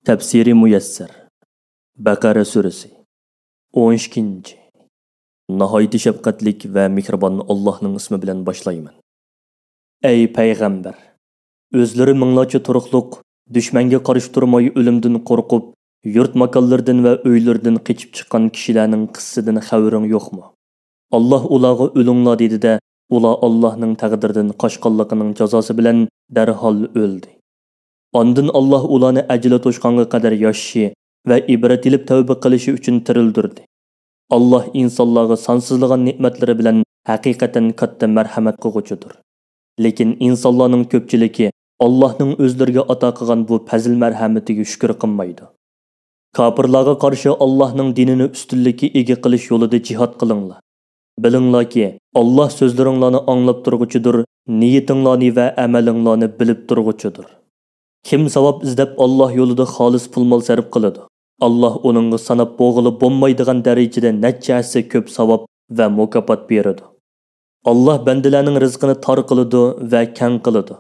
Tafsiri Muyassar Baqara surasi 12. Nihoyat shafqatlik va mehribon Allohning ismi bilan boshlayman. Ey payg'ambar, o'zlari minglarcha turuqliq dushmanga qarshi turmay o'limdan qo'rqib, yurt makonlardan va uylardan qochib chiqqan kishilarning qissasidan xabaring yo'qmi? Alloh ularga o'linglar dedi-da, ular Allohning taqdiridan qochqanligining jazosi bilan darhol o'ldi. Ondan Allah ularni ajli to'shqanga qadar yoshi va ibrat ilib tavba qilishi uchun tirildirdi. Allah insonlarga sonsizlagan ne'matlari bilan haqiqatan katta marhamat qilguchidir. Lekin insonlarning ko'pchiligi Allohning o'zlariga ato qilgan bu fazil marhamatiga shukr qilmaydi. Kofirlarga qarshi Allohning dinini ustunlikka ega qilish yo'lida jihad qilinglar. Bilinglarki, Alloh so'zlaringlarni anglab turguchidir, niyatinglarni va amalinglarni bilib turguchidir. Kim savab izlab Allah yo'lida xolis pul-mol sarf qiladi, Allah onunga sanab bo'g'ilib bo'lmaydigan darajada necha ko'p savab va mukofot beradi. Allah bandalarning rizqini tor qiladi va kang qiladi.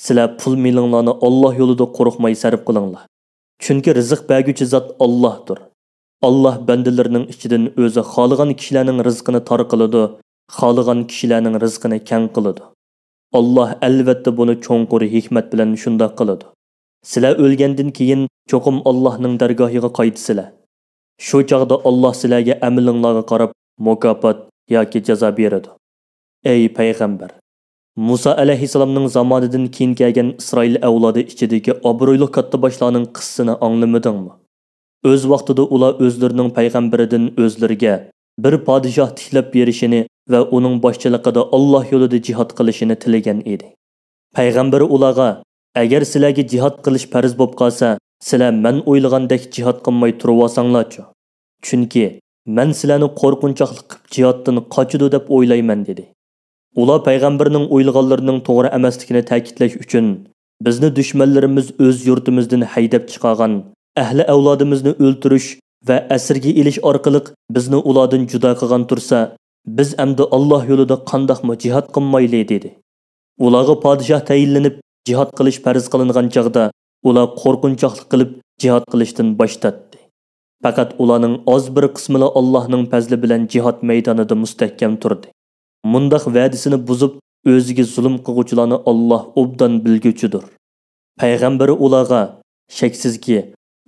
Sizlar pul milinglarni Allah yo'lida qo'rqmay sarf qilinglar. Chunki rizq berguchi zot Allohdir. Allah bandalarining ichidan o'zi xohlagan kishilarning rizqini tor qiladi, xohlagan kishilarning rizqini kang qiladi. Allah albatta buni cho'nqur hikmat bilan shunday qiladi. Sizlar o'lgandan keyin cho'qim Allohning dargohiga qaytsizlar. Shu chaqda Alloh sizlarga amalinglarga qarab mukofot yoki jazo beradi. Ey payg'ambar, Musa alayhisalomning zamonidan keyin kelgan Isroil avlodi ichidagi obro'li katta boshlarning qissasini anglamadingmi? O'z vaqtida ular o'zlarining payg'ambaridan o'zlariga bir podshoh tiklab berishini va uning boshchiligida Alloh yo'lida jihad qilishini tilagan edi. Payg'ambar ularga: agar sizlarga jihad qilish farz bo'lib qolsa, sizlar men o'ylagandek jihad qilmay turib olsanglarchi. Chunki men sizlarni qo'rqinchoqlik qilib jihaddan qochidi deb o'ylayman dedi. Ular payg'ambarning o'ylaganlarining to'g'ri emasligini ta'kidlash uchun bizni dushmanlarimiz o'z yurtimizdan haydab chiqargan, ahli avlodimizni o'ltirish va asirga elish orqali bizni ulardan judo qilgan tursa, biz endi Alloh yo'lida qandoqmi jihad qilmayli dedi. Ularga podshoh tayinlanib jihad qilish farz qilingan chaqda ular qo'rqinchoqlik qilib jihad qilishdan bosh tortdi. Faqat ularning oz bir qismini Allohning fazli bilan jihad maydonida mustahkam turdi. Mundaq va'dasini buzib o'ziga zulm qiluvchilarni Alloh obdan bilguchidir. Payg'ambari ularga: shaksizki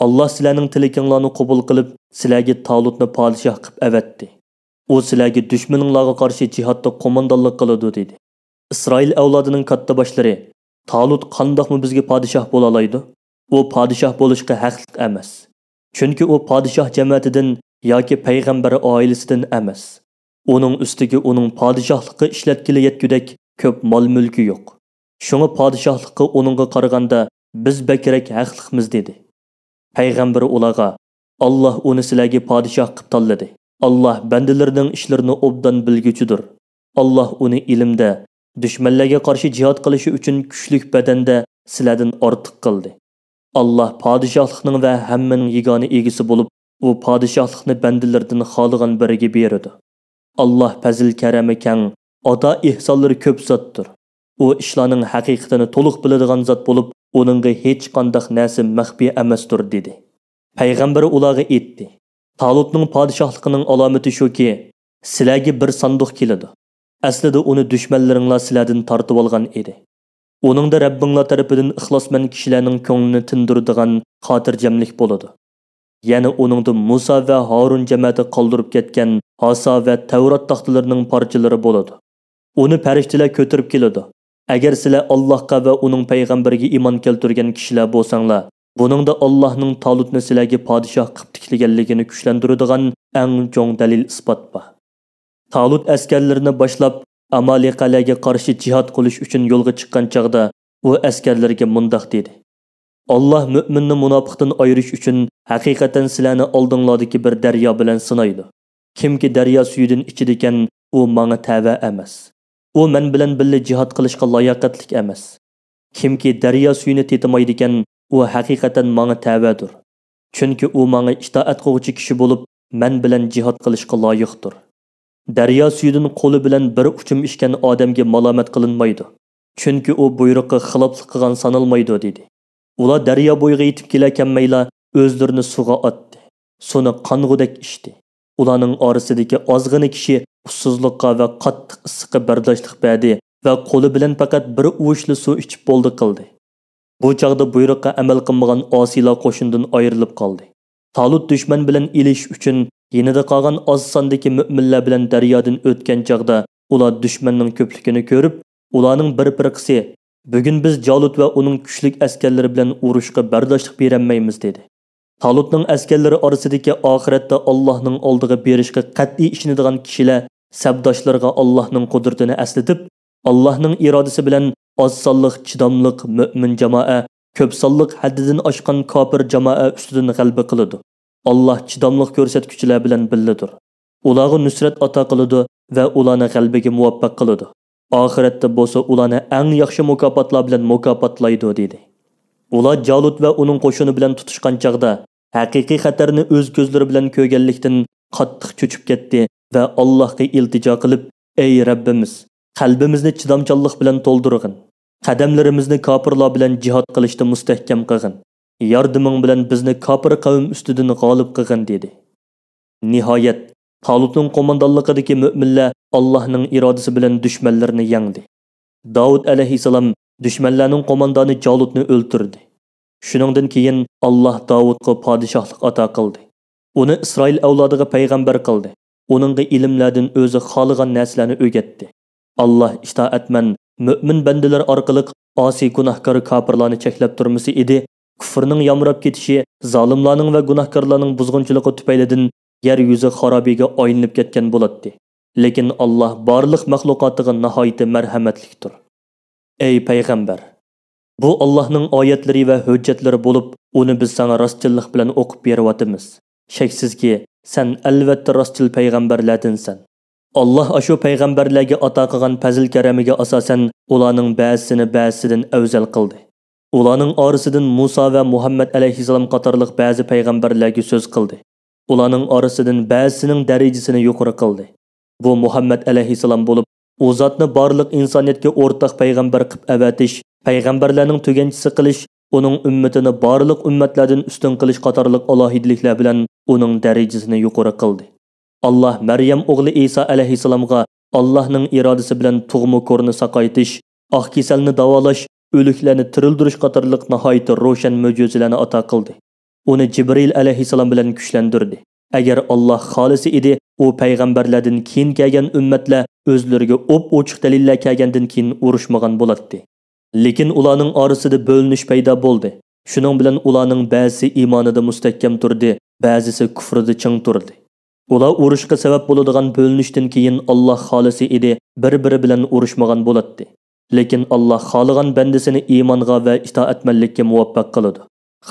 Alloh sizlarning tilakinglarni qabul qilib, sizlarga Talutni podshoh qilib avatdi. U sizlarga dushmaninglarga qarshi jihadda qo'mondonlik qiladi dedi. Isroil avlodining katta boshlari: Talut qandoqmi bizga podshoh bo'la oladi? U podshoh bo'lishga haqli emas. Chunki u podshoh jamoatidan yoki payg'ambar oilasidan emas. Uning ustiga uning podshohligi ishlatkili yetgudek ko'p mol-mulki yo'q. Shunga podshohligi uningga qaraganda biz bakrak haqliqmiz dedi. Payg'ambar ularga: Alloh uni sizlarga podshoh qilib tanladi. Alloh bandalarining ishlarini obdan bilguchidir. Alloh uni ilmda, dushmanlarga qarshi jihad qilishi uchun kuchlik badanda sizlardan ortiq qildi. Alloh podshohlikning va hammaning yagona egisi bo'lib, u podshohlikni bandalaridan xohlagan biriga beradi. Alloh fazil karami kang, ata ihsonlari ko'p zotdir. U ishlarning haqiqatini to'liq biladigan zot bo'lib, uningga hech qanday narsa maxfiy emasdir dedi. Payg'ambar ularga aytdi: Talutning podshohligining alomati shuki, sizlarga bir sanduq keladi. Aslida uni dushmanlaringlar sizlardan tortib olgan edi. Uningda Rabbinglar tarafidan ixlosmand kishilarning ko'nglini tindiradigan xotirjamlik bo'ladi. Yana uningda Musa va Harun jamoati qoldirib ketgan Asa va Tavrat taxtalarining parchalari bo'ladi. Uni farishtalar ko'tarib keladi. Agar sizlar Allohga va uning payg'ambariga iymon keltirgan kishilar bo'lsanglar, buningda Allohning Talutni sizlarga podshoh qilib tiklaganligini kuchlantiradigan eng cho'ng dalil isbot bor. Talut askarlarini boshlab Amalikalarga qarshi jihad qilish uchun yo'lga chiqqan chaqda u askarlarga mundaq dedi: Alloh mu'minni munofiqdan ayirish uchun haqiqatan sizlarni oldinglardagi bir daryo bilan sinaydi. Kimki daryo suyidan ichidikan, u menga tava emas. U men bilan birga jihad qilishga layoqatlik emas. Kimki daryo suyini tetimaydikan, u haqiqatan menga tavadir. Chunki u menga itoat qiluvchi kishi bo'lib, men bilan jihad qilishga loyiqdir. Daryo suyidan qo'li bilan bir uchum ishgan odamga malomat qilinmaydi. Chunki u buyruqqa xiloflik qilgan sanalmaydi dedi. Ular daryo bo'yiga yetib kelakanmaylar, o'zlarini suvga otdi. Suni qong'udek ichdi. Ularning orasidagi ozg'ina kishi ussizlikqa va qattiq issiqqa bardoshlik berdi va qo'li bilan faqat bir uvushli suv ichib bo'ldi qildi. Bu chaqda buyruqqa amal qilmagan osiylar qo'shindan ayrilib qoldi. Talut dushman bilan ilish uchun yenida qolgan oz sondagi mu'minlar bilan daryodan o'tgan chaqda ular dushmanning ko'pligini ko'rib, ularning bir firqasi "Bugun biz Jalut va uning kuchli askarlari bilan urushga bardoshlik berolmaymiz" dedi. Talutning askarlari orasidagi oxiratda Allohning oldiga berishga qat'iy ishonadigan kishilar sabdoshlarga Allohning qudratini eslatib, Allohning irodasi bilan oz sonliq chidamliq mu'min jamoa ko'p sonliq haddidan oshgan kofir jamoa ustidan g'alaba qiladi. Alloh chidamliq ko'rsatuvchilar bilan billadir. Ularga nusrat ato qiladi va ularni g'alabaga muvaffaq qiladi. Oxiratda bo'lsa ularni eng yaxshi mukofotlar bilan mukofotlaydi dedi. Ular Jalut va uning qo'shini bilan tutishgan chaqda haqiqiy xatarni o'z ko'zlari bilan ko'rganlikdan qattiq cho'chib ketdi va Allohga iltijo qilib: "Ey Rabbimiz, qalbimizni chidamchanlik bilan to'ldirg'in. Qadamlarimizni kofirlar bilan jihad qilishda mustahkam qilgin. Yordaming bilan bizni kofir qavm ustidan g'olib qilgin" dedi. Nihoyat Talutning qo'mondonligidagi mu'minlar Allohning irodasi bilan dushmanlarni yengdi. Davud alayhisalom dushmanlarning qo'mondoni Jalutni o'ldirdi. Shuningdan keyin Alloh Davudga podshohlik ato qildi. Uni Isroil avlodiga payg'ambar qildi. Uningga ilmlardan o'zi xohlagan narsalarni o'rgatdi. Alloh itoatman mu'min bandalar orqali osiy gunohkor kofirlarni cheklab turmasi edi. Kufrning yamrab ketishi, zolimlarning va gunohkorlarning buzg'unchiligi tufaylidan yer yuzi xarobiga aylanib ketgan bo'ladi. Lekin Alloh barliq maxluqotiga nihoyat marhamatlikdir. Ey payg'ambar, bu Allohning oyatlari va hujjatlari bo'lib, uni biz sana rostchilik bilan o'qib beryapmiz. Shaksizki, sen albatta rostchil payg'ambarlardansan. Alloh ashu payg'ambarlarga ato qilgan fazil karamiga asosan ularning ba'zisini ba'zisidan afzal qildi. Ularning orasidan Musa va Muhammad alayhisalom qatorliq ba'zi payg'ambarlarga so'z qildi. Ularning orasidan ba'zisining darajasini yuqori qildi. Bu Muhammad alayhisalom bo'lib, u zotni barliq insoniyatga o'rtaq payg'ambar qilib avatish, payg'ambarlarning tuganchisi qilish, uning ummatini barliq ummatlardan ustun qilish qatorliq alohidaliklar bilan uning darajasini yuqori qildi. Alloh Maryam o'g'li Isa alayhisalomga Allohning irodasi bilan tug'ma ko'rni saqaytish, oq kasalni davolash, o'liklarni tirildirish qatorliq nihoyat ro'shan mo'jizalarni ato qildi. Uni Jibril alayhisalom bilan kuchlantirdi. Agar Alloh xolisi edi, u payg'ambarlardan keyin kelgan ummatlar o'zlariga ochiq dalillar kelgandan keyin urushmagan bo'ladi. Lekin ularning orasida bo'linish paydo bo'ldi. Shuning bilan ularning ba'zisi iymonida mustahkam turdi, ba'zisi kufrida ching turdi. Ular urushga sabab bo'ladigan bo'linishdan keyin Alloh xolisi edi, bir-biri bilan urushmagan bo'ladi. Lekin Alloh xoligan bandasini iymonga va itoatmanlikka muvaffaq qiladi.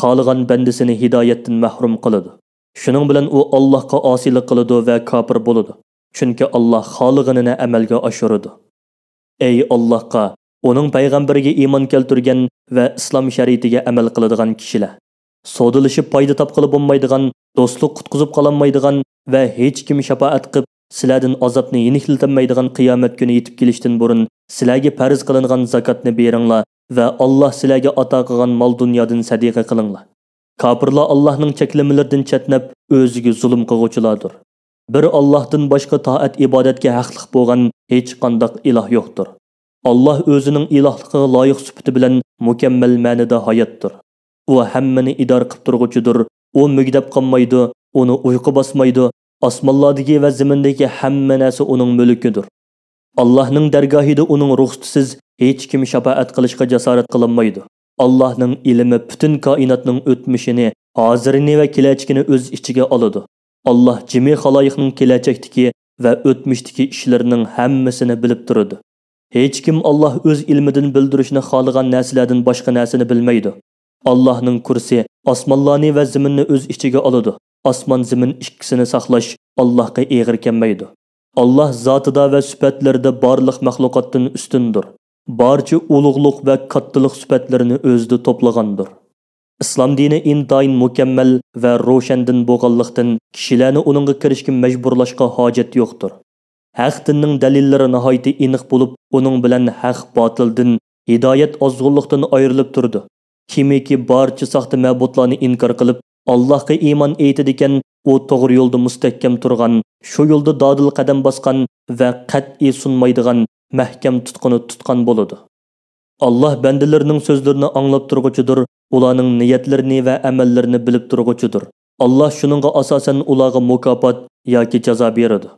Xoligan bandasini hidoyatdan mahrum qiladi. Shuning bilan u Allohga osiylik qiladi va kofir bo'ladi. Chunki Alloh xolig'ini amalga oshiradi. Ey Allohga, uning payg'ambariga iymon keltirgan va islom shariatiga amal qiladigan kishilar, sodilishib foyda topqili bo'lmaydigan, do'stlik qutqizib qolanmaydigan va hech kim shafaat qilib sizlardan azobni yeniklamaydigan qiyomat kuni yetib kelishdan burun sizlarga farz qilingan zakotni beringlar va Alloh sizlarga ato qilgan mol dunyodan sadiqa qilinglar. Kafirlar Allohning cheklamalaridan chatnab o'ziga zulm qiluvchilardir. Bir Allohdan boshqa toat ibodatga haqliq bo'lgan hech qanday iloh yo'qdir. Alloh o'zining ilohligiga loyiq sifati bilan mukammal ma'noda hayotdir. U hammani idora qilib turguchidir. U mugdab qolmaydi, uni uyqu bosmaydi. Osmonlardagi va zamindagi hamma narsa uning mulkidir. Allohning dargohida uning ruxsatisiz hech kim shafaat qilishga jasorat qilolmaydi. Allohning ilmi butun koinotning o'tmishini, hozirini va kelajagini o'z ichiga oladi. Alloh jami xaloyiqning kelajakdagi va o'tmishdagi ishlarining hammasini bilib turadi. Hech kim Alloh o'z ilmidan bildirishni xohlagan narsalardan boshqa narsani bilmaydi. Allohning kursi osmonlarni va zaminni o'z ichiga oladi. Osmon zamin ikkisini saqlash Allohga eg'ir kelmaydi. Alloh zotida va sifatlarida barliq maxluqotdan ustundir. Barcha ulug'liq va kattalik sifatlarini o'zida to'plagandir. Islom dini intayin mukammal va ro'shandin bo'lganlikdan kishilarni uningga kirishga majburlashga hojat yo'qdir. Haq dinning dalillari nihoyat aniq bo'lib, uning bilan haq botildan, hidoyat ozg'unlikdan ayrilib turdi. Kimiki barcha saxta ma'budlarni inkor qilib, Allohga iymon etadigan, u to'g'ri yo'lda mustahkam turgan, shu yo'lda dodil qadam bosgan va qat'iy sunmaydigan, mahkam tutquni tutgan bo'ladi. Allah bandalarining so'zlarini anglab turguchidir, ularning niyatlarini va amallarini bilib turguchidir. Allah shuningga asosan ularga mukofot yoki jazo beradi.